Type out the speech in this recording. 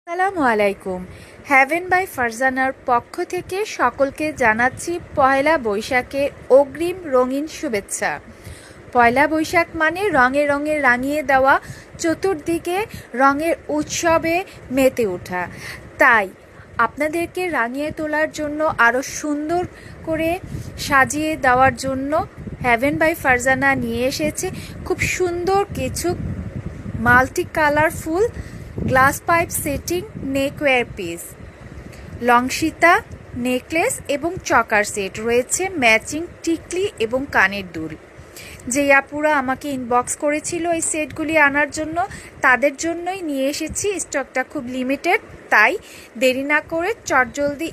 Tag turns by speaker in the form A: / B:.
A: আসসালামু আলাইকুম। Haven by ফারজানার পক্ষ থেকে সকলকে জানাচ্ছি পয়লা বৈশাখের অগ্রিম রঙিন শুভেচ্ছা। পয়লা বৈশাখ মানে রঙে রঙে রাঙিয়ে দেওয়া, চতুর্দিকে রঙের উৎসবে মেতে ওঠা। তাই আপনাদেরকে রাঙিয়ে তোলার জন্য, আরও সুন্দর করে সাজিয়ে দেওয়ার জন্য হ্যাভেন বাই ফারজানা নিয়ে এসেছে খুব সুন্দর কিছু multi colourful glass pipe setting neckwear piece, লংসিতা নেকলেস এবং চকার সেট রয়েছে, ম্যাচিং টিকলি এবং কানের দুল। যে আপুরা আমাকে ইনবক্স করেছিল এই সেটগুলি আনার জন্য, তাদের জন্যই নিয়ে এসেছি। স্টকটা খুব লিমিটেড, তাই দেরি না করে চটজলদি